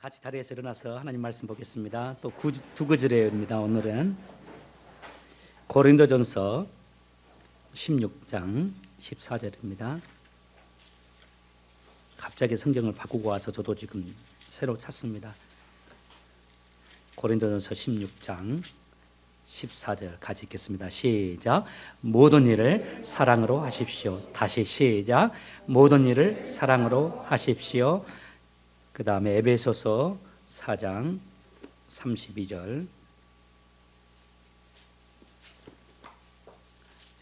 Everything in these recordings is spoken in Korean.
같이 자리에서 일어나서 하나님 말씀 보겠습니다. 또 두 구절입니다. 오늘은 고린도전서 16장 14절입니다. 갑자기 성경을 바꾸고 와서 저도 지금 새로 찾습니다. 고린도전서 16장 14절 같이 읽겠습니다. 시작. 모든 일을 사랑으로 하십시오. 다시 시작. 모든 일을 사랑으로 하십시오. 그 다음에 에베소서 4장 32절.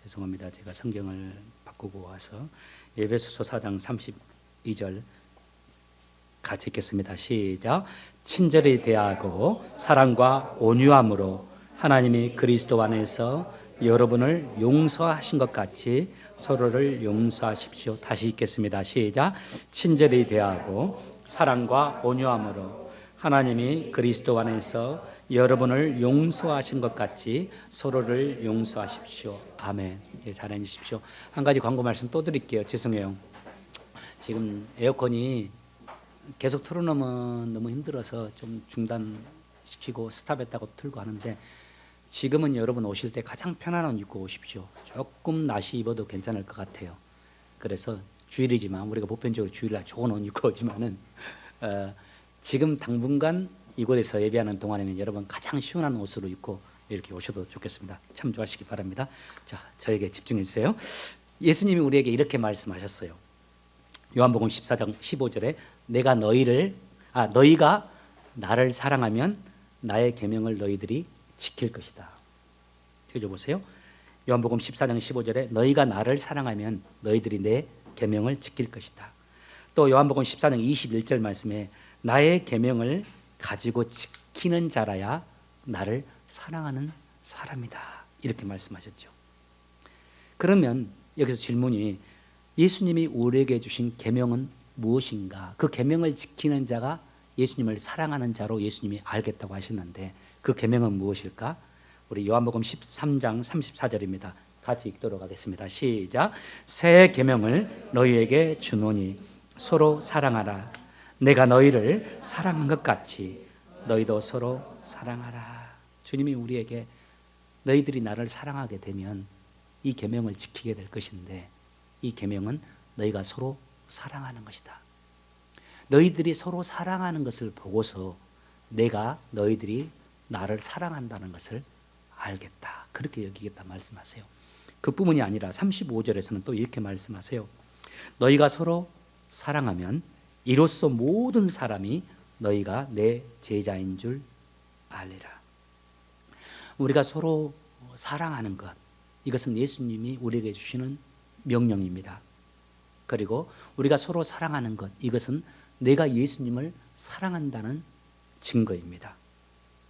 죄송합니다. 제가 성경을 바꾸고 와서 에베소서 4장 32절 같이 읽겠습니다. 시작. 친절히 대하고 사랑과 온유함으로 하나님이 그리스도 안에서 여러분을 용서하신 것 같이 서로를 용서하십시오. 다시 읽겠습니다. 시작. 친절히 대하고 사랑과 온유함으로 하나님이 그리스도 안에서 여러분을 용서하신 것 같이 서로를 용서하십시오. 아멘. 예, 잘 해주십시오. 한 가지 광고 말씀 또 드릴게요. 죄송해요. 지금 에어컨이 계속 틀어놓으면 너무 힘들어서 좀 중단시키고 스탑했다고 틀고 하는데, 지금은 여러분 오실 때 가장 편안한 옷 입고 오십시오. 조금 낮이 입어도 괜찮을 것 같아요. 그래서 주일이지만 우리가 보편적으로 주일날 좋은 옷 입고 오지만은 지금 당분간 이곳에서 예배하는 동안에는 여러분 가장 시원한 옷으로 입고 이렇게 오셔도 좋겠습니다. 참조하시기 바랍니다. 자, 저에게 집중해 주세요. 예수님이 우리에게 이렇게 말씀하셨어요. 요한복음 14장 15절에 너희가 나를 사랑하면 나의 계명을 너희들이 지킬 것이다. 읽어보세요. 요한복음 14장 15절에 너희가 나를 사랑하면 너희들이 내 계명을 지킬 것이다. 또 요한복음 14장 21절 말씀에 나의 계명을 가지고 지키는 자라야 나를 사랑하는 사람이다. 이렇게 말씀하셨죠. 그러면 여기서 질문이, 예수님이 우리에게 주신 계명은 무엇인가? 그 계명을 지키는 자가 예수님을 사랑하는 자로 예수님이 알겠다고 하셨는데 그 계명은 무엇일까? 우리 요한복음 13장 34절입니다. 같이 읽도록 하겠습니다. 시작. 새 계명을 너희에게 주노니 서로 사랑하라. 내가 너희를 사랑한 것 같이 너희도 서로 사랑하라. 주님이 우리에게 너희들이 나를 사랑하게 되면 이 계명을 지키게 될 것인데, 이 계명은 너희가 서로 사랑하는 것이다. 너희들이 서로 사랑하는 것을 보고서 내가 너희들이 나를 사랑한다는 것을 알겠다. 그렇게 여기겠다 말씀하세요. 그뿐만이 아니라 35절에서는 또 이렇게 말씀하세요. 너희가 서로 사랑하면 이로써 모든 사람이 너희가 내 제자인 줄 알리라. 우리가 서로 사랑하는 것, 이것은 예수님이 우리에게 주시는 명령입니다. 그리고 우리가 서로 사랑하는 것, 이것은 내가 예수님을 사랑한다는 증거입니다.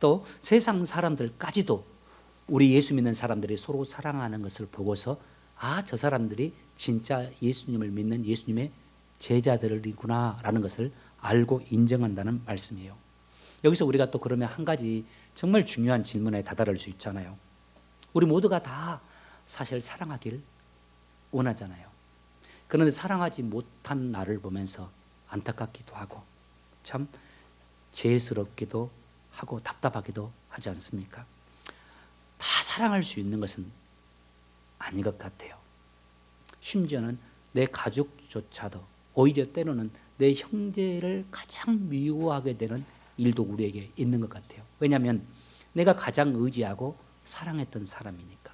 또 세상 사람들까지도 우리 예수 믿는 사람들이 서로 사랑하는 것을 보고서 저 사람들이 진짜 예수님을 믿는 예수님의 제자들이구나 라는 것을 알고 인정한다는 말씀이에요. 여기서 우리가 또 그러면 한 가지 정말 중요한 질문에 다다를 수 있잖아요. 우리 모두가 다 사실 사랑하길 원하잖아요. 그런데 사랑하지 못한 나를 보면서 안타깝기도 하고 참 죄스럽기도 하고 답답하기도 하지 않습니까? 다 사랑할 수 있는 것은 아닌 것 같아요. 심지어는 내 가족조차도 오히려 때로는 내 형제를 가장 미워하게 되는 일도 우리에게 있는 것 같아요. 왜냐하면 내가 가장 의지하고 사랑했던 사람이니까.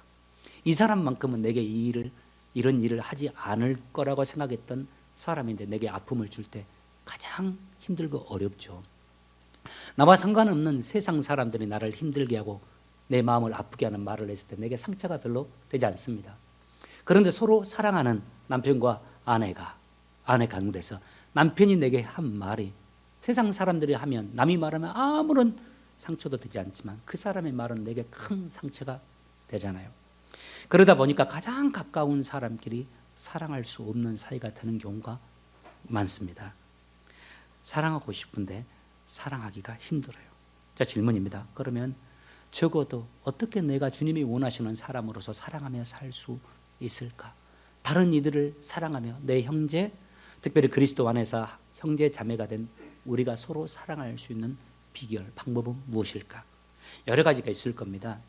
이 사람만큼은 내게 이런 일을 하지 않을 거라고 생각했던 사람인데 내게 아픔을 줄 때 가장 힘들고 어렵죠. 나와 상관없는 세상 사람들이 나를 힘들게 하고 내 마음을 아프게 하는 말을 했을 때 내게 상처가 별로 되지 않습니다. 그런데 서로 사랑하는 남편과 아내가 가운데서 남편이 내게 한 말이 세상 사람들이 하면, 남이 말하면 아무런 상처도 되지 않지만 그 사람의 말은 내게 큰 상처가 되잖아요. 그러다 보니까 가장 가까운 사람끼리 사랑할 수 없는 사이가 되는 경우가 많습니다. 사랑하고 싶은데 사랑하기가 힘들어요. 자, 질문입니다. 그러면 적어도 어떻게 내가 주님이 원하시는 사람으로서 사랑하며 살 수 있을까? 다른 이들을 사랑하며 내 형제, 특별히 그리스도 안에서 형제 자매가 된 우리가 서로 사랑할 수 있는 비결, 방법은 무엇일까? 여러 가지가 있을 겁니다.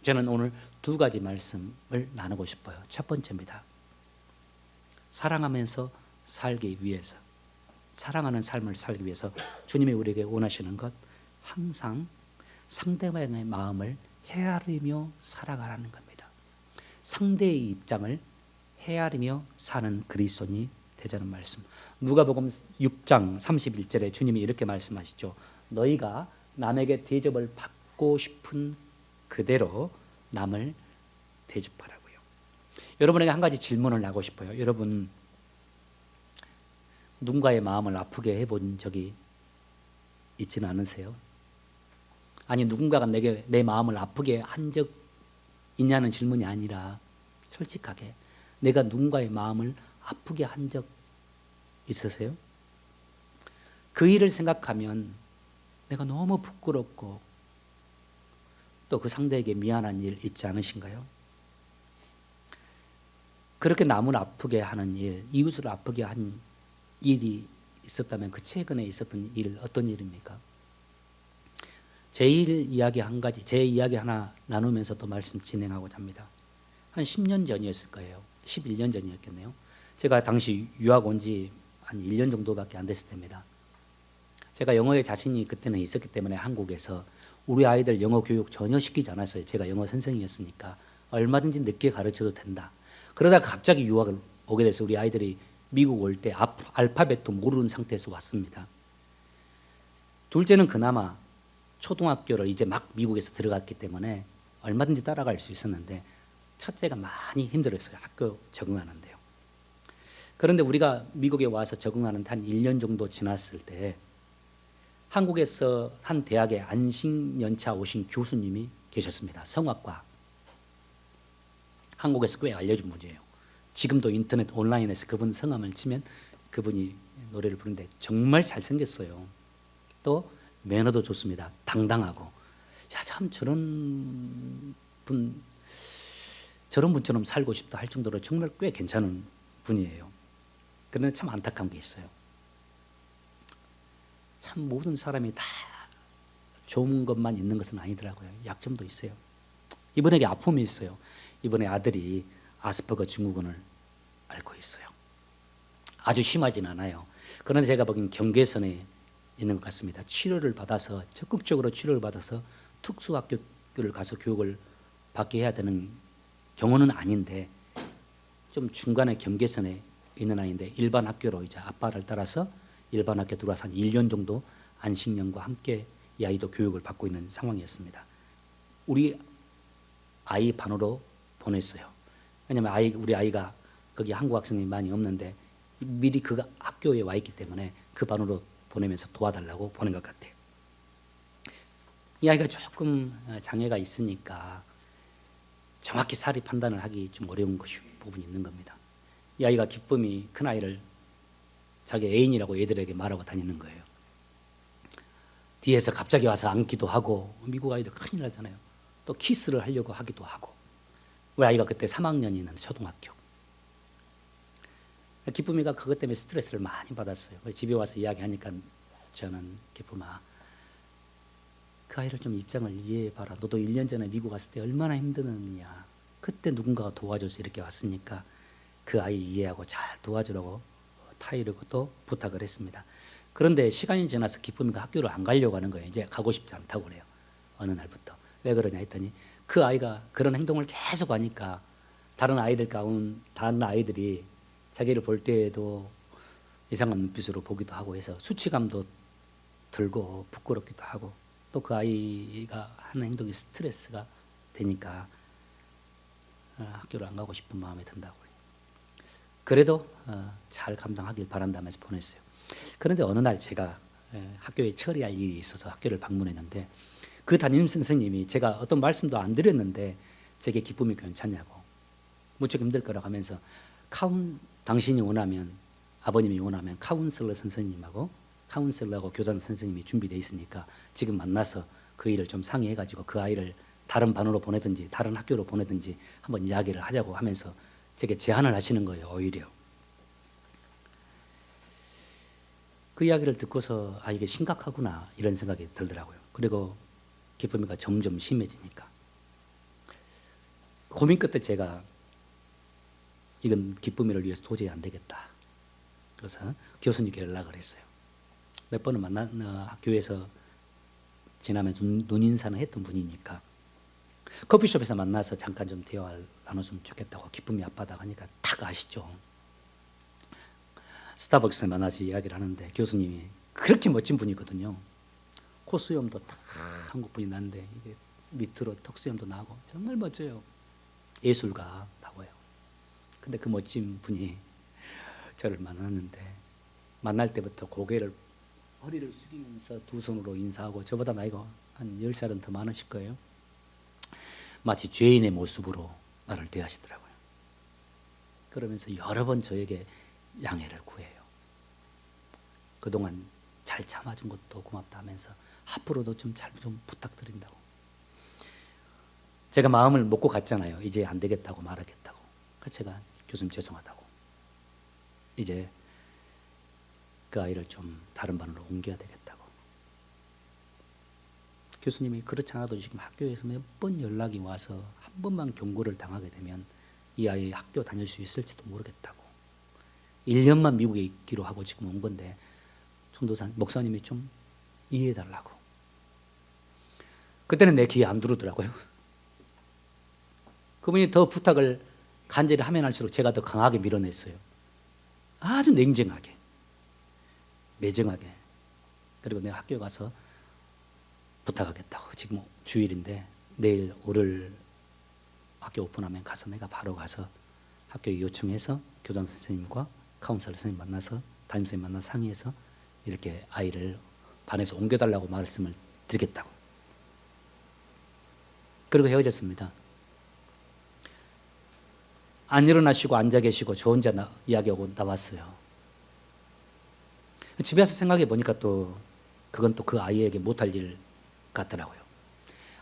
저는 오늘 두 가지 말씀을 나누고 싶어요. 첫 번째입니다. 사랑하면서 살기 위해서, 사랑하는 삶을 살기 위해서 주님이 우리에게 원하시는 것, 항상 상대방의 마음을 헤아리며 살아가라는 겁니다. 상대의 입장을 헤아리며 사는 그리스도인이 되자는 말씀. 누가복음 6장 31절에 주님이 이렇게 말씀하시죠. 너희가 남에게 대접을 받고 싶은 그대로 남을 대접하라고요. 여러분에게 한 가지 질문을 하고 싶어요. 여러분, 누군가의 마음을 아프게 해본 적이 있지는 않으세요? 아니, 누군가가 내 마음을 아프게 한 적 있냐는 질문이 아니라 솔직하게 내가 누군가의 마음을 아프게 한 적 있으세요? 그 일을 생각하면 내가 너무 부끄럽고 또 그 상대에게 미안한 일 있지 않으신가요? 그렇게 남을 아프게 하는 일, 이웃을 아프게 한 일이 있었다면 그 최근에 있었던 일 어떤 일입니까? 제 이야기 하나 나누면서 또 말씀 진행하고자 합니다. 한 10년 전이었을 거예요. 11년 전이었겠네요. 제가 당시 유학 온 지 한 1년 정도밖에 안 됐을 때입니다. 제가 영어에 자신이 그때는 있었기 때문에 한국에서 우리 아이들 영어 교육 전혀 시키지 않았어요. 제가 영어 선생이었으니까 얼마든지 늦게 가르쳐도 된다. 그러다가 갑자기 유학을 오게 돼서 우리 아이들이 미국 올 때 알파벳도 모르는 상태에서 왔습니다. 둘째는 그나마 초등학교를 이제 막 미국에서 들어갔기 때문에 얼마든지 따라갈 수 있었는데 첫째가 많이 힘들었어요. 학교 적응하는데요. 그런데 우리가 미국에 와서 적응하는 한 1년 정도 지났을 때 한국에서 한 대학에 안식연차 오신 교수님이 계셨습니다. 성악과. 한국에서 꽤 알려진 분이에요. 지금도 인터넷 온라인에서 그분 성함을 치면 그분이 노래를 부르는데 정말 잘생겼어요. 또 매너도 좋습니다. 당당하고. 야, 참 저런 분처럼 살고 싶다 할 정도로 정말 꽤 괜찮은 분이에요. 그런데 참 안타까운 게 있어요. 참 모든 사람이 다 좋은 것만 있는 것은 아니더라고요. 약점도 있어요. 이분에게 아픔이 있어요. 이번에 아들이 아스퍼거 증후군을 앓고 있어요. 아주 심하진 않아요. 그런데 제가 보기엔 경계선에 있는 것 같습니다. 적극적으로 치료를 받아서 특수학교를 가서 교육을 받게 해야 되는 경우는 아닌데 좀 중간에 경계선에 있는 아이인데 일반 학교로 이제 아빠를 따라서 일반 학교 들어와서 한 1년 정도 안식년과 함께 이 아이도 교육을 받고 있는 상황이었습니다. 우리 아이 반으로 보냈어요. 왜냐하면 우리 아이가 거기 한국 학생이 많이 없는데 미리 그 학교에 와 있기 때문에 그 반으로 보내면서 도와달라고 보낸 것 같아요. 이 아이가 조금 장애가 있으니까 정확히 사리 판단을 하기 좀 어려운 부분이 있는 겁니다. 이 아이가 기쁨이 큰 아이를 자기 애인이라고 애들에게 말하고 다니는 거예요. 뒤에서 갑자기 와서 안기도 하고, 미국 아이들 큰일 나잖아요. 또 키스를 하려고 하기도 하고. 우리 아이가 그때 3학년이는 초등학교. 기쁨이가 그것 때문에 스트레스를 많이 받았어요. 집에 와서 이야기하니까 저는 기쁨아, 그 아이를 좀 입장을 이해해봐라. 너도 1년 전에 미국 왔을 때 얼마나 힘드느냐. 그때 누군가가 도와줘서 이렇게 왔으니까 그 아이 이해하고 잘 도와주라고 타이르고 또 부탁을 했습니다. 그런데 시간이 지나서 기쁨이가 학교를 안 가려고 하는 거예요. 이제 가고 싶지 않다고 그래요. 어느 날부터. 왜 그러냐 했더니 그 아이가 그런 행동을 계속 하니까 다른 아이들이 자기를 볼 때에도 이상한 눈빛으로 보기도 하고 해서 수치감도 들고 부끄럽기도 하고 또 그 아이가 하는 행동이 스트레스가 되니까 학교를 안 가고 싶은 마음이 든다고요. 그래도 잘 감당하길 바란다면서 보냈어요. 그런데 어느 날 제가 학교에 처리할 일이 있어서 학교를 방문했는데 그 담임 선생님이 제가 어떤 말씀도 안 드렸는데 제게 기쁨이 괜찮냐고 무척 힘들 거라고 하면서 당신이 원하면 아버님이 원하면 카운슬러 선생님하고 교장 선생님이 준비되어 있으니까 지금 만나서 그 일을 좀 상의해가지고 그 아이를 다른 반으로 보내든지 다른 학교로 보내든지 한번 이야기를 하자고 하면서 제게 제안을 하시는 거예요. 오히려 그 이야기를 듣고서 이게 심각하구나 이런 생각이 들더라고요. 그리고 기쁨이가 점점 심해지니까 고민 끝에 제가 이건 기쁨이를 위해서 도저히 안 되겠다. 그래서 교수님께 연락을 했어요. 몇 번을 교회에서 지나면서 눈인사는 했던 분이니까 커피숍에서 만나서 잠깐 좀 대화를 나눴으면 좋겠다고. 기쁨이 아빠다 하니까 딱 아시죠. 스타벅스에 만나서 이야기를 하는데 교수님이 그렇게 멋진 분이거든요. 코수염도 다 한국 분이 난데 이게 밑으로 턱수염도 나고 정말 멋져요. 예술가라고요. 근데 그 멋진 분이 저를 만났는데 만날 때부터 고개를 허리를 숙이면서 두 손으로 인사하고 저보다 나이가 한 10살은 더 많으실 거예요. 마치 죄인의 모습으로 나를 대하시더라고요. 그러면서 여러 번 저에게 양해를 구해요. 그동안 잘 참아준 것도 고맙다 하면서 앞으로도 좀 잘 좀 부탁드린다고. 제가 마음을 먹고 갔잖아요. 이제 안 되겠다고 말하겠다고. 그래서 제가 교수님 죄송하다고. 이제 그 아이를 좀 다른 반으로 옮겨야 되겠다고. 교수님이 그렇지 않아도 지금 학교에서 몇 번 연락이 와서 한 번만 경고를 당하게 되면 이 아이 학교 다닐 수 있을지도 모르겠다고. 1년만 미국에 있기로 하고 지금 온 건데 전도사 목사님이 좀 이해해달라고. 그때는 내 귀에 안 들어오더라고요. 그분이 더 부탁을 간절히 하면 할수록 제가 더 강하게 밀어냈어요. 아주 냉정하게, 매정하게. 그리고 내가 학교에 가서 부탁하겠다고. 지금 주일인데 내일 월요일 학교 오픈하면 가서 내가 바로 가서 학교에 요청해서 교장 선생님과 카운셀러 선생님 만나서 담임선생님 만나서 상의해서 이렇게 아이를 반에서 옮겨달라고 말씀을 드리겠다고. 그리고 헤어졌습니다. 안 일어나시고 앉아 계시고 저 혼자 이야기하고 나왔어요. 집에 와서 생각해 보니까 또 그건 또 그 아이에게 못할 일 같더라고요.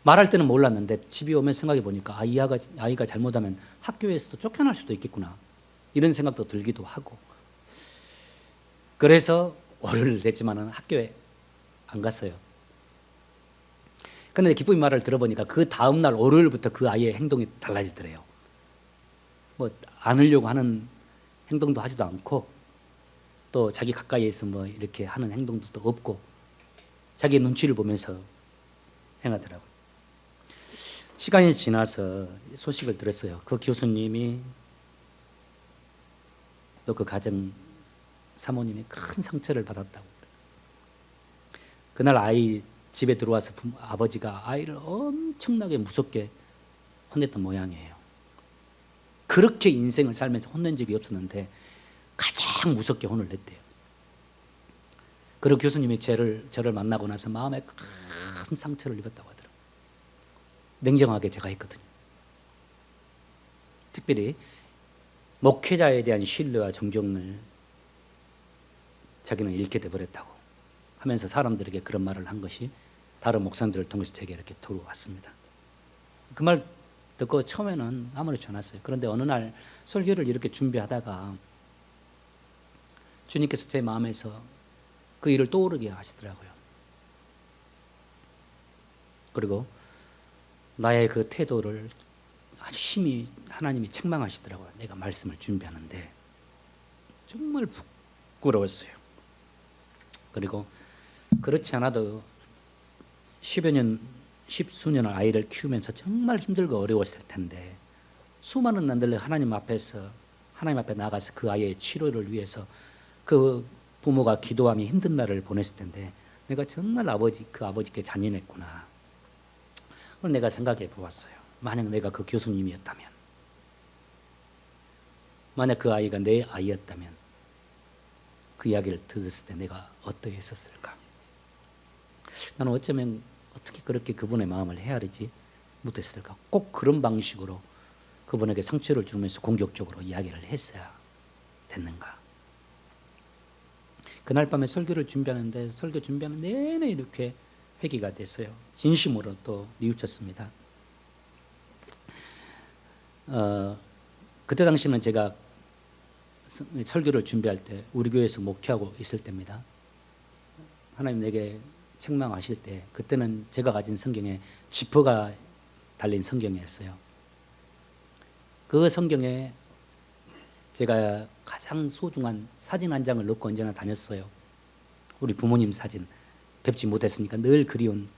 말할 때는 몰랐는데 집에 오면 생각해 보니까 아이가 잘못하면 학교에서도 쫓겨날 수도 있겠구나 이런 생각도 들기도 하고. 그래서 월요일 됐지만은 학교에 안 갔어요. 그런데 기쁨이 말을 들어보니까 그 다음날 월요일부터 그 아이의 행동이 달라지더래요. 뭐 안으려고 하는 행동도 하지도 않고 또 자기 가까이에서 뭐 이렇게 하는 행동도 또 없고 자기 눈치를 보면서 행하더라고요. 시간이 지나서 소식을 들었어요. 그 교수님이 또 그 가정 사모님이 큰 상처를 받았다고. 그날 아이 집에 들어와서 아버지가 아이를 엄청나게 무섭게 혼냈던 모양이에요. 그렇게 인생을 살면서 혼낸 적이 없었는데 가장 무섭게 혼을 냈대요. 그리고 교수님이 저를 만나고 나서 마음에 큰 상처를 입었다고 하더라고요. 냉정하게 제가 했거든요. 특별히 목회자에 대한 신뢰와 존경을 자기는 잃게 돼버렸다고 하면서 사람들에게 그런 말을 한 것이 다른 목사님들을 통해서 제게 이렇게 들어왔습니다. 그 말 듣고 처음에는 아무렇지 않았어요. 그런데 어느 날 설교를 이렇게 준비하다가 주님께서 제 마음에서 그 일을 떠오르게 하시더라고요. 그리고 나의 그 태도를 아주 심히 하나님이 책망하시더라고요. 내가 말씀을 준비하는데 정말 부끄러웠어요. 그리고 그렇지 않아도 10수년을 아이를 키우면서 정말 힘들고 어려웠을 텐데 수많은 날들 하나님 앞에 나가서 그 아이의 치료를 위해서 그 부모가 기도하며 힘든 날을 보냈을 텐데 내가 정말 그 아버지께 잔인했구나. 그걸 내가 생각해 보았어요. 만약 내가 그 교수님이었다면, 만약 그 아이가 내 아이였다면 그 이야기를 들었을 때 내가 어떠했었을까? 나는 어쩌면 어떻게 그렇게 그분의 마음을 헤아리지 못했을까? 꼭 그런 방식으로 그분에게 상처를 주면서 공격적으로 이야기를 했어야 됐는가? 그날 밤에 설교를 준비하는데 설교 준비하는 내내 이렇게 회개가 됐어요. 진심으로 또 뉘우쳤습니다. 그때 당시는 제가 설교를 준비할 때 우리 교회에서 목회하고 있을 때입니다. 하나님 내게 책망하실 때 그때는 제가 가진 성경에 지퍼가 달린 성경이었어요. 그 성경에 제가 가장 소중한 사진 한 장을 넣고 언제나 다녔어요. 우리 부모님 사진 뵙지 못했으니까 늘 그리운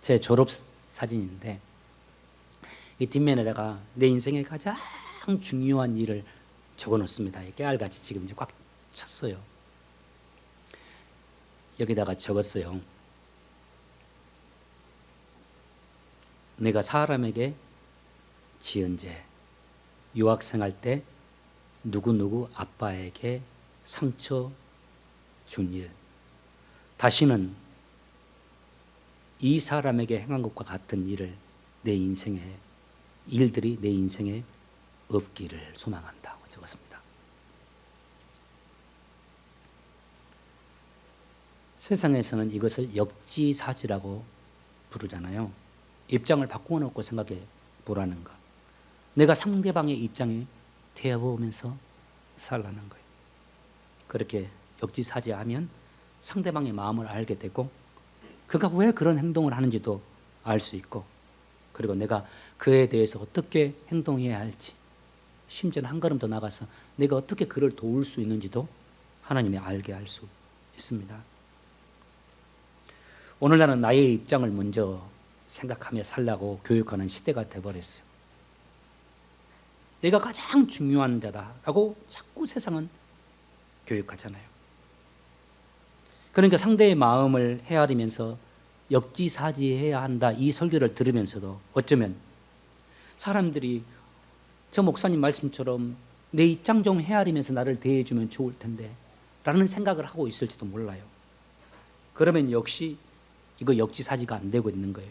제 졸업 사진인데 이 뒷면에다가 내 인생의 가장 중요한 일을 적어놓습니다. 깨알같이 지금 이제 꽉 찼어요. 여기다가 적었어요. 내가 사람에게 지은 죄, 유학생활 때 누구누구 아빠에게 상처 준 일, 다시는 이 사람에게 행한 것과 같은 일을 일들이 내 인생에 없기를 소망한다고 적었습니다. 세상에서는 이것을 역지사지라고 부르잖아요. 입장을 바꾸어 놓고 생각해 보라는 것. 내가 상대방의 입장에 되어보면서 살라는 거예요. 그렇게 역지사지하면 상대방의 마음을 알게 되고 그가 왜 그런 행동을 하는지도 알 수 있고 그리고 내가 그에 대해서 어떻게 행동해야 할지 심지어는 한 걸음 더 나가서 내가 어떻게 그를 도울 수 있는지도 하나님이 알게 할 수 있습니다. 오늘날은 나의 입장을 먼저 생각하며 살라고 교육하는 시대가 되어버렸어요. 내가 가장 중요한 자다라고 자꾸 세상은 교육하잖아요. 그러니까 상대의 마음을 헤아리면서 역지사지해야 한다 이 설교를 들으면서도 어쩌면 사람들이 저 목사님 말씀처럼 내 입장 좀 헤아리면서 나를 대해주면 좋을 텐데 라는 생각을 하고 있을지도 몰라요. 그러면 역시 이거 역지사지가 안 되고 있는 거예요.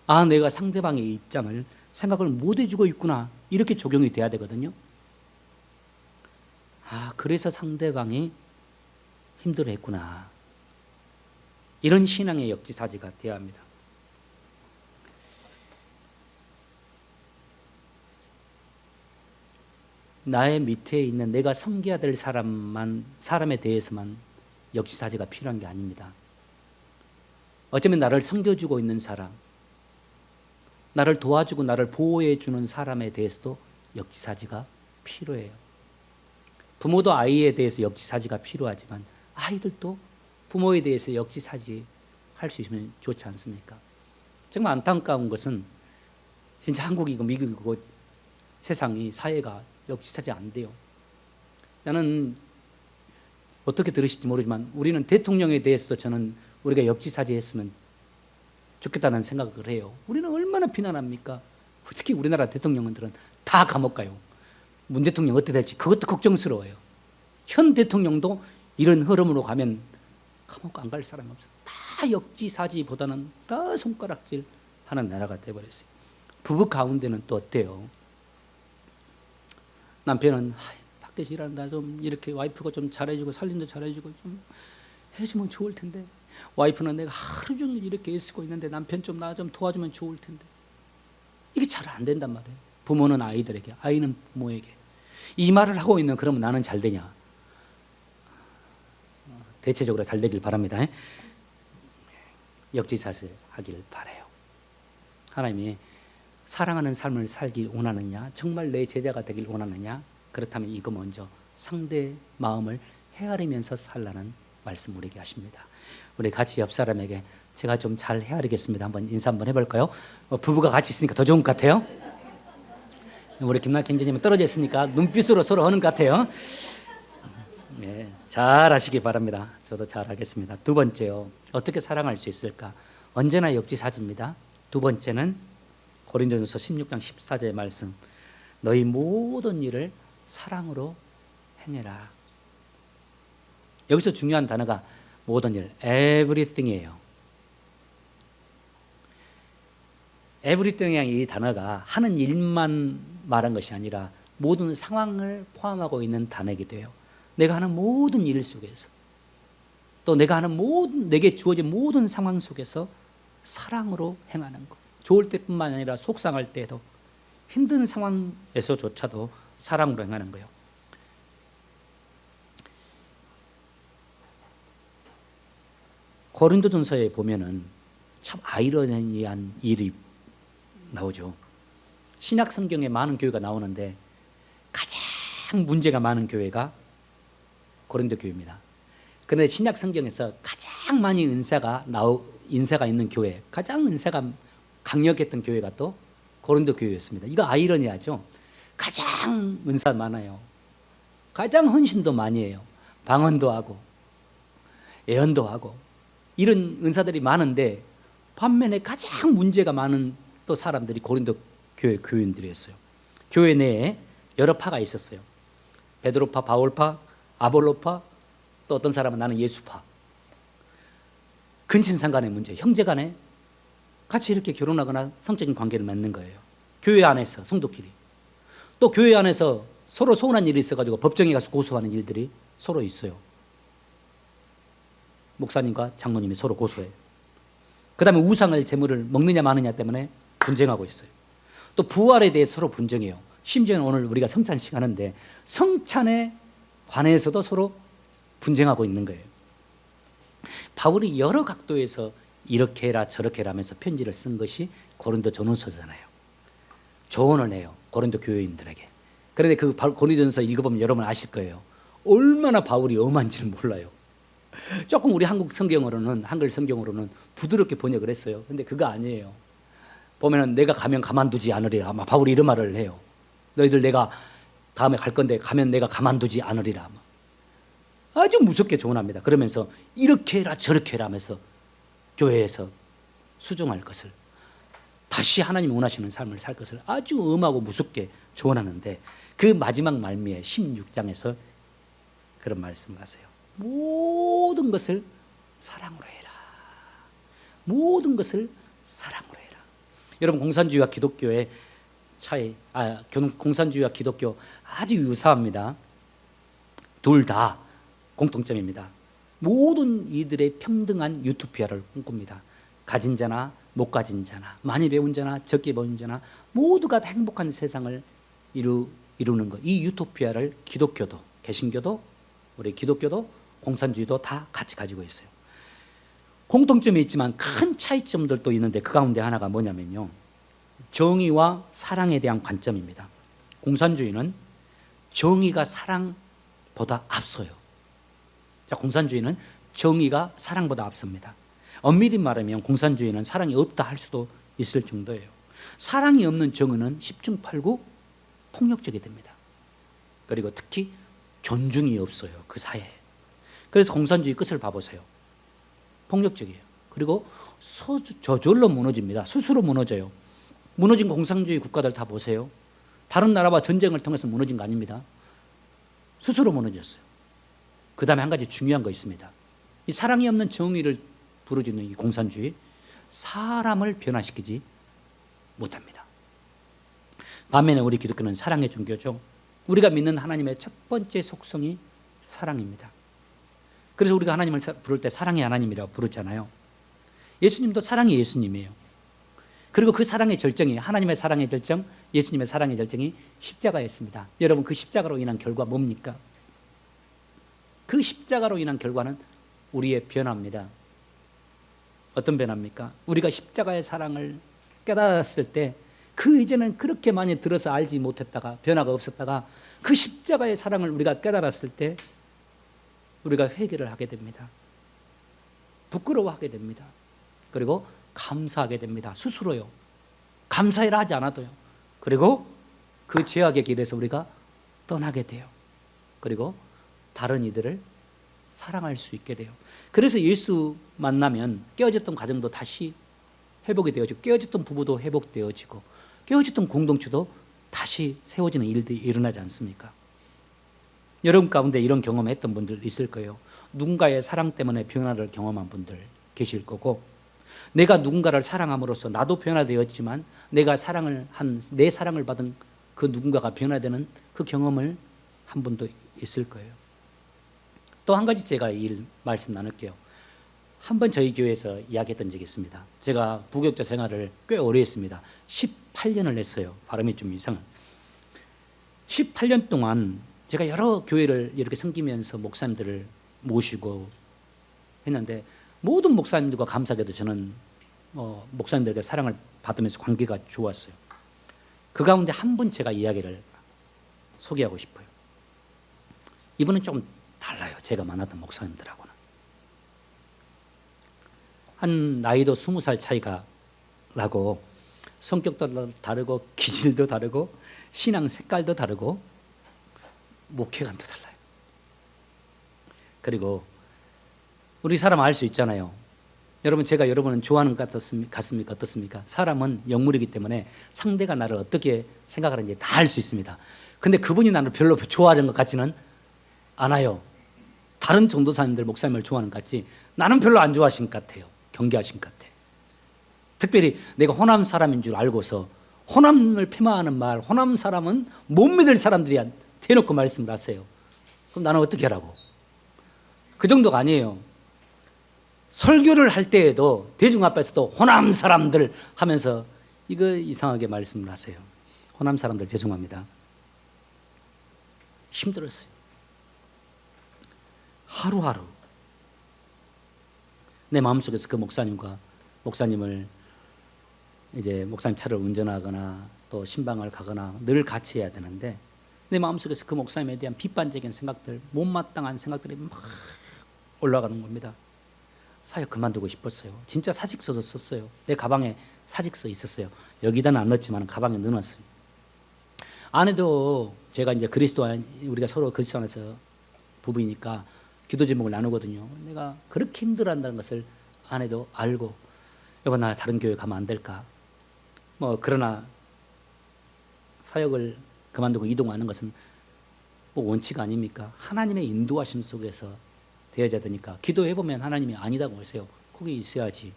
아, 내가 상대방의 입장을 생각을 못 해주고 있구나 이렇게 적용이 돼야 되거든요. 아, 그래서 상대방이 힘들어했구나 이런 신앙의 역지사지가 되어야 합니다. 나의 밑에 있는 내가 섬겨야 될 사람에 대해서만 역지사지가 필요한 게 아닙니다. 어쩌면 나를 섬겨주고 있는 사람, 나를 도와주고 나를 보호해 주는 사람에 대해서도 역지사지가 필요해요. 부모도 아이에 대해서 역지사지가 필요하지만 아이들도 부모에 대해서 역지사지 할 수 있으면 좋지 않습니까? 정말 안타까운 것은 진짜 한국이고 미국이고 세상이 사회가 역지사지 안 돼요. 나는 어떻게 들으실지 모르지만 우리는 대통령에 대해서도 저는 우리가 역지사지했으면 좋겠다는 생각을 해요. 우리는 얼마나 비난합니까? 특히 우리나라 대통령들은 다 감옥 가요. 문 대통령 어떻게 될지 그것도 걱정스러워요. 현 대통령도 이런 흐름으로 가면 감옥 안 갈 사람이 없어요. 다 역지사지보다는 다 손가락질 하는 나라가 되어버렸어요. 부부 가운데는 또 어때요? 남편은 밖에서 일한다 좀 이렇게 와이프가 좀 잘해주고 살림도 잘해주고 좀 해주면 좋을 텐데 와이프는 내가 하루 종일 이렇게 애쓰고 있는데 남편 좀 나 좀 도와주면 좋을 텐데 이게 잘 안 된단 말이에요. 부모는 아이들에게 아이는 부모에게 이 말을 하고 있는 그러면 나는 잘 되냐? 대체적으로 잘 되길 바랍니다. 역지사지 하길 바라요. 하나님이 사랑하는 삶을 살길 원하느냐? 정말 내 제자가 되길 원하느냐? 그렇다면 이거 먼저 상대의 마음을 헤아리면서 살라는 말씀 우리에게 하십니다. 우리 같이 옆 사람에게 제가 좀 잘 헤아리겠습니다. 한번 인사 한번 해볼까요? 부부가 같이 있으니까 더 좋은 것 같아요. 우리 김낙희 형제님은 떨어져 있으니까 눈빛으로 서로 하는 것 같아요. 네, 잘 하시기 바랍니다. 저도 잘 하겠습니다. 두 번째요. 어떻게 사랑할 수 있을까? 언제나 역지사지입니다. 두 번째는 고린도전서 16장 14절의 말씀. 너희 모든 일을 사랑으로 행해라. 여기서 중요한 단어가 모든 일, everything이에요. everything이 이 단어가 하는 일만 말한 것이 아니라 모든 상황을 포함하고 있는 단어이기도 해요. 내가 하는 모든 일 속에서 또 내가 하는 내게 주어진 모든 상황 속에서 사랑으로 행하는 것. 좋을 때뿐만 아니라 속상할 때도 힘든 상황에서조차도 사랑으로 행하는 거예요. 고린도전서에 보면은 참 아이러니한 일이 나오죠. 신약 성경에 많은 교회가 나오는데 가장 문제가 많은 교회가 고린도 교회입니다. 그런데 신약 성경에서 가장 많이 인사가 있는 교회, 가장 인사가 강력했던 교회가 또 고린도 교회였습니다. 이거 아이러니하죠. 가장 은사 많아요. 가장 헌신도 많이 해요. 방언도 하고 예언도 하고 이런 은사들이 많은데 반면에 가장 문제가 많은 또 사람들이 고린도 교회 교인들이었어요. 교회 내에 여러 파가 있었어요. 베드로파, 바울파, 아볼로파, 또 어떤 사람은 나는 예수파. 근친상 간의 문제, 형제 간에 같이 이렇게 결혼하거나 성적인 관계를 맺는 거예요. 교회 안에서 성도끼리. 또 교회 안에서 서로 서운한 일이 있어가지고 법정에 가서 고소하는 일들이 서로 있어요. 목사님과 장로님이 서로 고소해요. 그 다음에 우상을 제물을 먹느냐 마느냐 때문에 분쟁하고 있어요. 또 부활에 대해 서로 분쟁해요. 심지어는 오늘 우리가 성찬식 하는데 성찬에 관해서도 서로 분쟁하고 있는 거예요. 바울이 여러 각도에서 이렇게 해라 저렇게 해라 하면서 편지를 쓴 것이 고린도 전후서잖아요. 조언을 해요. 고린도 교회인들에게. 그런데 그 고린도전서 읽어보면 여러분 아실 거예요. 얼마나 바울이 엄한지는 몰라요. 조금 우리 한글 성경으로는 부드럽게 번역을 했어요. 근데 그거 아니에요. 보면은 내가 가면 가만두지 않으리라. 아마 바울이 이런 말을 해요. 너희들 내가 다음에 갈 건데 가면 내가 가만두지 않으리라. 아마. 아주 무섭게 조언합니다. 그러면서 이렇게 해라 저렇게 해라 하면서 교회에서 수종할 것을, 다시 하나님 원하시는 삶을 살 것을 아주 엄하고 무섭게 조언하는데 그 마지막 말미에 16장에서 그런 말씀을 하세요. 모든 것을 사랑으로 해라. 모든 것을 사랑으로 해라. 여러분, 공산주의와 기독교의 차이, 공산주의와 기독교 아주 유사합니다. 둘 다 공통점입니다. 모든 이들의 평등한 유토피아를 꿈꿉니다. 가진 자나 못 가진 자나, 많이 배운 자나 적게 배운 자나 모두가 다 행복한 세상을 이루는 것. 이 유토피아를 기독교도, 개신교도, 우리 기독교도, 공산주의도 다 같이 가지고 있어요. 공통점이 있지만 큰 차이점들도 있는데 그 가운데 하나가 뭐냐면요, 정의와 사랑에 대한 관점입니다. 공산주의는 정의가 사랑보다 앞서요. 자, 공산주의는 정의가 사랑보다 앞섭니다. 엄밀히 말하면 공산주의는 사랑이 없다 할 수도 있을 정도예요. 사랑이 없는 정의는 10중 8구 폭력적이 됩니다. 그리고 특히 존중이 없어요, 그 사회에. 그래서 공산주의 끝을 봐보세요. 폭력적이에요. 그리고 저절로 무너집니다. 스스로 무너져요. 무너진 공산주의 국가들 다 보세요. 다른 나라와 전쟁을 통해서 무너진 거 아닙니다. 스스로 무너졌어요. 그 다음에 한 가지 중요한 거 있습니다. 이 사랑이 없는 정의를 부르짖는 이 공산주의, 사람을 변화시키지 못합니다. 반면에 우리 기독교는 사랑의 종교죠. 우리가 믿는 하나님의 첫 번째 속성이 사랑입니다. 그래서 우리가 하나님을 부를 때 사랑의 하나님이라고 부르잖아요. 예수님도 사랑의 예수님이에요. 그리고 그 사랑의 절정이, 하나님의 사랑의 절정, 예수님의 사랑의 절정이 십자가였습니다. 여러분, 그 십자가로 인한 결과 뭡니까? 그 십자가로 인한 결과는 우리의 변화입니다. 어떤 변화입니까? 우리가 십자가의 사랑을 깨달았을 때 그 이전엔 그렇게 많이 들어서 알지 못했다가, 변화가 없었다가 그 십자가의 사랑을 우리가 깨달았을 때 우리가 회개를 하게 됩니다. 부끄러워하게 됩니다. 그리고 감사하게 됩니다. 스스로요. 감사해라 하지 않아도요. 그리고 그 죄악의 길에서 우리가 떠나게 돼요. 그리고 다른 이들을 사랑할 수 있게 돼요. 그래서 예수 만나면 깨어졌던 가정도 다시 회복이 되어지고, 깨어졌던 부부도 회복되어지고, 깨어졌던 공동체도 다시 세워지는 일들이 일어나지 않습니까? 여러분 가운데 이런 경험했던 분들 있을 거예요. 누군가의 사랑 때문에 변화를 경험한 분들 계실 거고, 내가 누군가를 사랑함으로써 나도 변화되었지만 내가 내 사랑을 받은 그 누군가가 변화되는 그 경험을 한 분도 있을 거예요. 또 한 가지 제가 말씀 나눌게요. 한번 저희 교회에서 이야기했던 적이 있습니다. 제가 부교육자 생활을 꽤 오래 했습니다. 18년을 했어요. 발음이 좀 이상한. 18년 동안 제가 여러 교회를 이렇게 섬기면서 목사님들을 모시고 했는데 모든 목사님들과 감사하게도 저는 목사님들에게 사랑을 받으면서 관계가 좋았어요. 그 가운데 한 분 제가 이야기를 소개하고 싶어요. 이분은 좀 달라요. 제가 만났던 목사님들하고는. 한 나이도 20살 차이가 나고 성격도 다르고 기질도 다르고 신앙 색깔도 다르고 목회관도 달라요. 그리고 우리 사람 알 수 있잖아요. 여러분, 제가 여러분은 좋아하는 것 같습니까? 어떻습니까? 사람은 영물이기 때문에 상대가 나를 어떻게 생각하는지 다 알 수 있습니다. 근데 그분이 나를 별로 좋아하는 것 같지는 않아요. 다른 전도사님들, 목사님을 좋아하는 것 같지 나는 별로 안 좋아하신 것 같아요. 경계하신 것 같아요. 특별히 내가 호남 사람인 줄 알고서 호남을 폄하하는 말, 호남 사람은 못 믿을 사람들이 대놓고 말씀을 하세요. 그럼 나는 어떻게 하라고? 그 정도가 아니에요. 설교를 할 때에도 대중 앞에서도 호남 사람들 하면서 이거 이상하게 말씀을 하세요. 호남 사람들 죄송합니다. 힘들었어요. 하루하루 내 마음속에서 그 목사님을 이제 목사님 차를 운전하거나 또 신방을 가거나 늘 같이 해야 되는데 내 마음속에서 그 목사님에 대한 비판적인 생각들, 못마땅한 생각들이 막 올라가는 겁니다. 사역 그만두고 싶었어요. 진짜 사직서도 썼어요. 내 가방에 사직서 있었어요. 여기다는 안 넣었지만 가방에 넣어놨어요. 아내도 제가 이제 우리가 서로 그리스도 안에서 부부이니까 기도 제목을 나누거든요. 내가 그렇게 힘들어한다는 것을 아내도 알고 여보 나 다른 교회 가면 안 될까? 그러나 사역을 그만두고 이동하는 것은 원칙 아닙니까? 하나님의 인도하심 속에서 되어야 되니까 기도해보면 하나님이 아니다고 하세요. 거기 있어야지.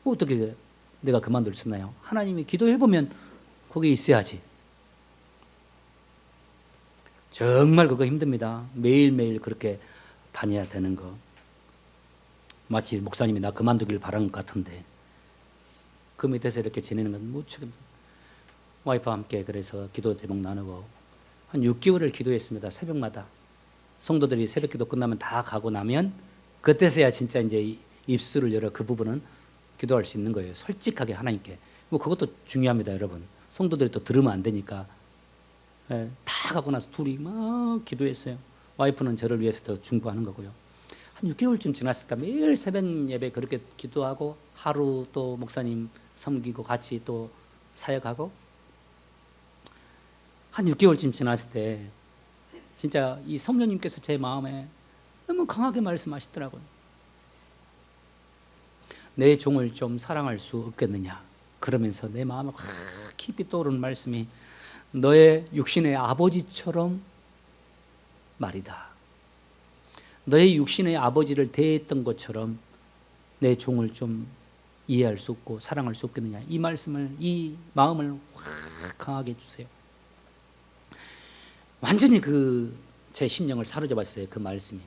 어떻게 내가 그만둘 수 있나요? 하나님이 기도해보면 거기 있어야지. 정말 그거 힘듭니다. 매일매일 그렇게 다녀야 되는 거. 마치 목사님이 나 그만두길 바라는 것 같은데 그 밑에서 이렇게 지내는 건 무척 와이프와 함께 그래서 기도 제목 나누고 한 6개월을 기도했습니다. 새벽마다. 성도들이 새벽 기도 끝나면 다 가고 나면 그때서야 진짜 이제 입술을 열어 그 부분은 기도할 수 있는 거예요. 솔직하게 하나님께. 그것도 중요합니다, 여러분. 성도들이 또 들으면 안 되니까. 다 가고 나서 둘이 막 기도했어요. 와이프는 저를 위해서 더 중보하는 거고요. 한 6개월쯤 지났을까 매일 새벽 예배 그렇게 기도하고 하루 또 목사님 섬기고 같이 또 사역하고 한 6개월쯤 지났을 때 진짜 이 성령님께서 제 마음에 너무 강하게 말씀하시더라고요. 내 종을 좀 사랑할 수 없겠느냐. 그러면서 내 마음에 확 깊이 떠오르는 말씀이 너의 육신의 아버지처럼 말이다. 너의 육신의 아버지를 대했던 것처럼 내 종을 좀 이해할 수 없고 사랑할 수 없겠느냐. 이 마음을 확 강하게 해주세요. 완전히 제 심령을 사로잡았어요. 그 말씀이.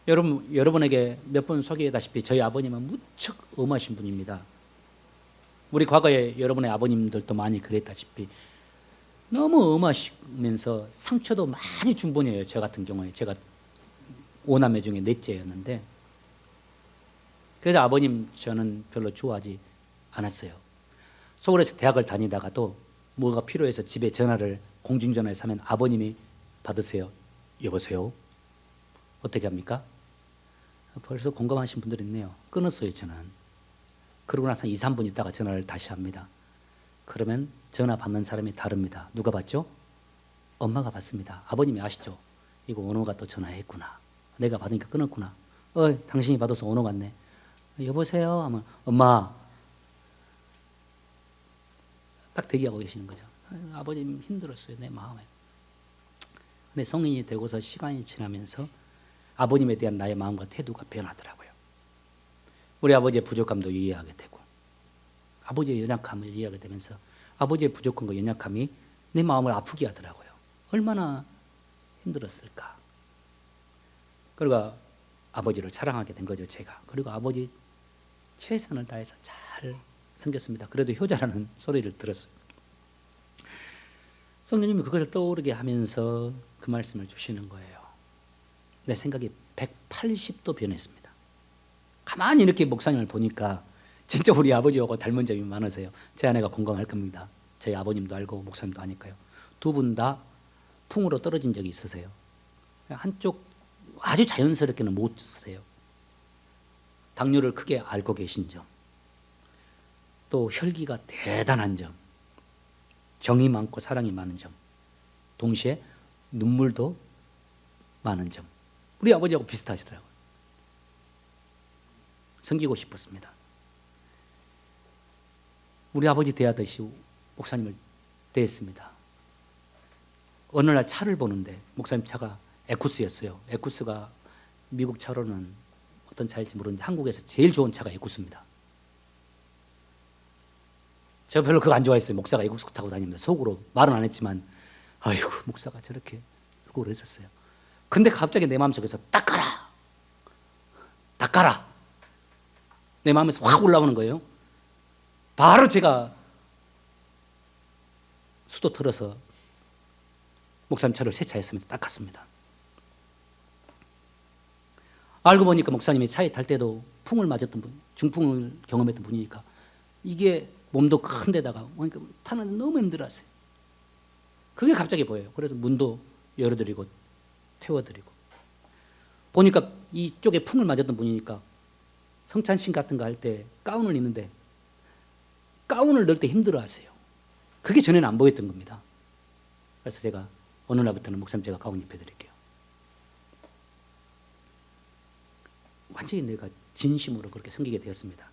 여러분에게 몇 번 소개했다시피 저희 아버님은 무척 엄하신 분입니다. 우리 과거에 여러분의 아버님들도 많이 그랬다시피 너무 엄하시면서 상처도 많이 준 분이에요. 저 같은 경우에 제가 5남매 중에 넷째였는데 그래서 아버님 저는 별로 좋아하지 않았어요. 서울에서 대학을 다니다가도 뭐가 필요해서 집에 전화를 공중전화에서 하면 아버님이 받으세요. 여보세요? 어떻게 합니까? 벌써 공감하신 분들이 있네요. 끊었어요 저는. 그러고 나서 2, 3분 있다가 전화를 다시 합니다. 그러면 전화 받는 사람이 다릅니다. 누가 받죠? 엄마가 받습니다. 아버님이 아시죠? 이거 원호가 또 전화했구나. 내가 받으니까 끊었구나. 당신이 받아서 원호 갔네. 여보세요? 하면 엄마. 딱 대기하고 계시는 거죠. 아버님 힘들었어요. 내 마음에. 근데 성인이 되고서 시간이 지나면서 아버님에 대한 나의 마음과 태도가 변하더라고요. 우리 아버지의 부족함도 이해하게 되고 아버지의 연약함을 이해하게 되면서 아버지의 부족함과 연약함이 내 마음을 아프게 하더라고요. 얼마나 힘들었을까. 그리고 아버지를 사랑하게 된 거죠, 제가. 그리고 아버지 최선을 다해서 잘 섬겼습니다. 그래도 효자라는 소리를 들었어요. 성령님이 그것을 떠오르게 하면서 그 말씀을 주시는 거예요. 내 생각이 180도 변했습니다. 가만히 이렇게 목사님을 보니까 진짜 우리 아버지하고 닮은 점이 많으세요. 제 아내가 공감할 겁니다. 저희 아버님도 알고 목사님도 아니까요. 두 분 다 풍으로 떨어진 적이 있으세요. 한쪽 아주 자연스럽게는 못 쓰세요. 당뇨를 크게 앓고 계신 점, 또 혈기가 대단한 점, 정이 많고 사랑이 많은 점, 동시에 눈물도 많은 점. 우리 아버지하고 비슷하시더라고요. 섬기고 싶었습니다. 우리 아버지 대하듯이 목사님을 대했습니다. 어느 날 차를 보는데 목사님 차가 에쿠스였어요. 에쿠스가 미국 차로는 어떤 차일지 모르는데 한국에서 제일 좋은 차가 에쿠스입니다. 제가 별로 그거 안 좋아했어요. 목사가 에쿠스 타고 다닙니다. 속으로 말은 안 했지만 아이고 목사가 저렇게 그러고 그랬었어요. 근데 갑자기 내 마음속에서 닦아라 내 마음에서 확 올라오는 거예요. 바로 제가 수도 틀어서 목사님 차를 세차했습니다. 닦았습니다. 알고 보니까 목사님이 차에 탈 때도 풍을 맞았던 분, 중풍을 경험했던 분이니까 이게 몸도 큰 데다가 그러니까 타는데 너무 힘들었어요. 그게 갑자기 보여요. 그래서 문도 열어드리고 태워드리고 보니까 이쪽에 풍을 맞았던 분이니까 성찬식 같은 거 할 때 가운을 입는데 가운을 넣을 때 힘들어하세요. 그게 전에는 안 보였던 겁니다. 그래서 제가 어느 날부터는 목사님 제가 가운 입혀드릴게요. 완전히 내가 진심으로 그렇게 섬기게 되었습니다.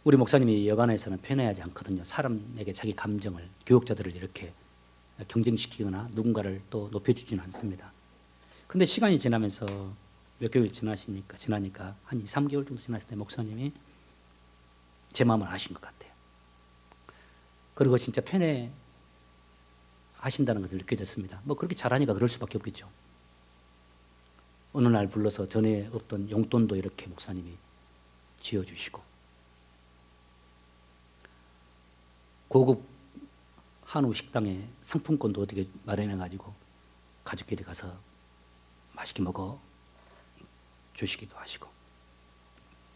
우리 목사님이 여간에서는 편애하지 않거든요. 사람에게 자기 감정을, 교육자들을 이렇게 경쟁시키거나 누군가를 또 높여주지는 않습니다. 근데 시간이 지나면서 몇 개월 지나니까 한 2, 3개월 정도 지났을 때 목사님이 제 마음을 아신 것 같아요. 그리고 진짜 편애하신다는 것을 느껴졌습니다. 뭐 그렇게 잘하니까 그럴 수밖에 없겠죠. 어느 날 불러서 전에 없던 용돈도 이렇게 목사님이 지어주시고 고급 한우 식당에 상품권도 어떻게 마련해가지고 가족끼리 가서 맛있게 먹어 주시기도 하시고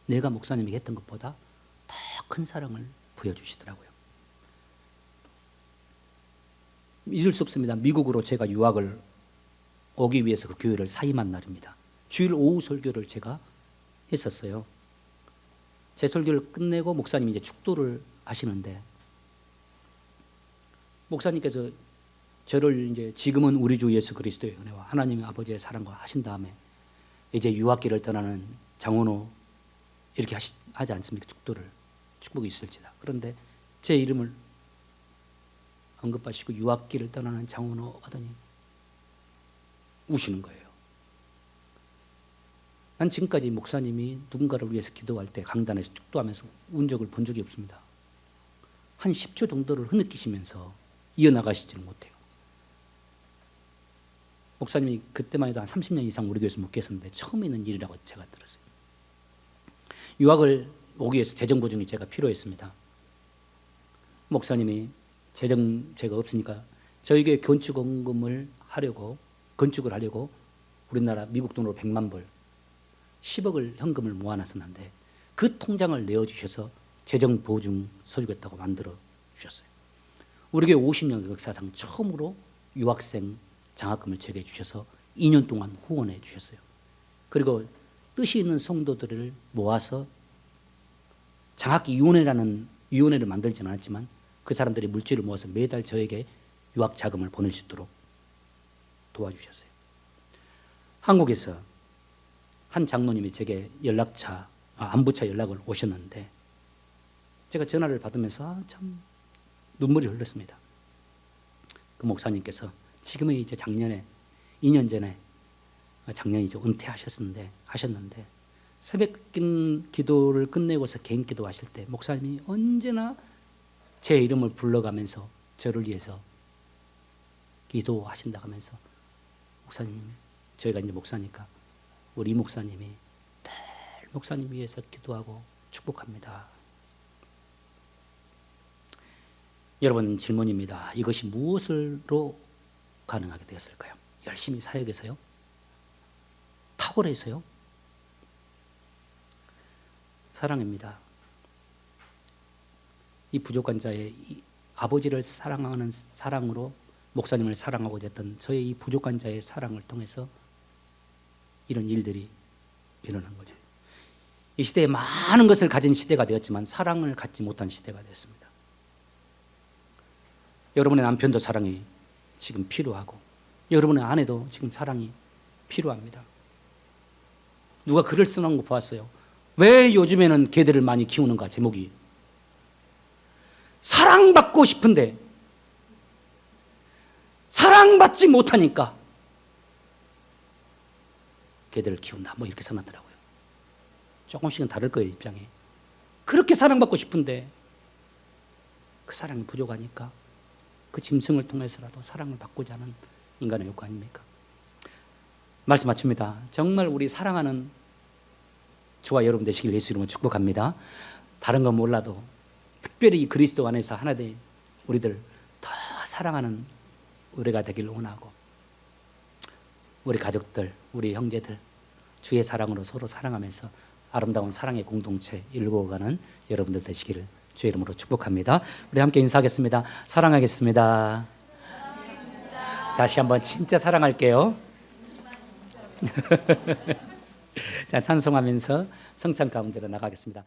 내가 목사님이 했던 것보다 더 큰 사랑을 보여주시더라고요. 잊을 수 없습니다. 미국으로 제가 유학을 오기 위해서 그 교회를 사임한 날입니다. 주일 오후 설교를 제가 했었어요. 제 설교를 끝내고 목사님이 이제 축도를 하시는데 목사님께서 저를 이제 지금은 우리 주 예수 그리스도의 은혜와 하나님의 아버지의 사랑과 하신 다음에 이제 유학길을 떠나는 장원호 이렇게 하지 않습니까? 축복이 있을지다. 그런데 제 이름을 언급하시고 유학길을 떠나는 장원호 하더니 우시는 거예요. 난 지금까지 목사님이 누군가를 위해서 기도할 때 강단에서 축도하면서 운 적을 본 적이 없습니다. 한 10초 정도를 흐느끼시면서 이어나가시지는 못해요. 목사님이 그때만 해도 한 30년 이상 우리 교회에서 목회했었는데 처음 있는 일이라고 제가 들었어요. 유학을 오기 위해서 재정 보증이 제가 필요했습니다. 목사님이 제가 없으니까 저에게 건축을 하려고 우리나라 미국 돈으로 100만 불 10억을 현금을 모아놨었는데 그 통장을 내어주셔서 재정 보증 서주겠다고 만들어 주셨어요. 우리 교회 50년 역사상 처음으로 유학생 장학금을 제게 주셔서 2년 동안 후원해 주셨어요. 그리고 뜻이 있는 성도들을 모아서 장학위원회를 만들지는 않았지만 그 사람들이 물질을 모아서 매달 저에게 유학 자금을 보낼 수 있도록 도와주셨어요. 한국에서 한 장로님이 제게 안부차 연락을 오셨는데 제가 전화를 받으면서 참 눈물이 흘렀습니다. 그 목사님께서 지금은 이제 작년에 2년 전에 작년이죠. 은퇴하셨는데 새벽 기도를 끝내고서 개인 기도하실 때 목사님이 언제나 제 이름을 불러가면서 저를 위해서 기도하신다 하면서 목사님, 저희가 이제 목사니까 우리 목사님이 늘 목사님 위해서 기도하고 축복합니다. 여러분 질문입니다. 이것이 무엇으로 가능하게 되었을까요? 열심히 사역해서요? 탁월해서요? 사랑입니다. 이 부족한 자의 이 아버지를 사랑하는 사랑으로 목사님을 사랑하고 됐던 저의 이 부족한 자의 사랑을 통해서 이런 일들이 일어난 거죠. 이 시대에 많은 것을 가진 시대가 되었지만 사랑을 갖지 못한 시대가 되었습니다. 여러분의 남편도 사랑이 지금 필요하고 여러분의 아내도 지금 사랑이 필요합니다. 누가 글을 써놓은 거 보았어요. 왜 요즘에는 개들을 많이 키우는가? 제목이 사랑받고 싶은데 사랑받지 못하니까 개들을 키운다, 뭐 이렇게 써놨더라고요. 조금씩은 다를 거예요, 입장이. 그렇게 사랑받고 싶은데 그 사랑이 부족하니까 그 짐승을 통해서라도 사랑을 받고자 하는 인간의 욕구 아닙니까? 말씀 맞춥니다. 정말 우리 사랑하는 저와 여러분 되시길 예수 이름으로 축복합니다. 다른 건 몰라도 특별히 이 그리스도 안에서 하나 된 우리들 더 사랑하는 우리가 되길 원하고 우리 가족들, 우리 형제들 주의 사랑으로 서로 사랑하면서 아름다운 사랑의 공동체 일구어가는 여러분들 되시기를 주의 이름으로 축복합니다. 우리 함께 인사하겠습니다. 사랑하겠습니다. 다시 한번 진짜 사랑할게요. 자, 찬송하면서 성찬 가운데로 나가겠습니다.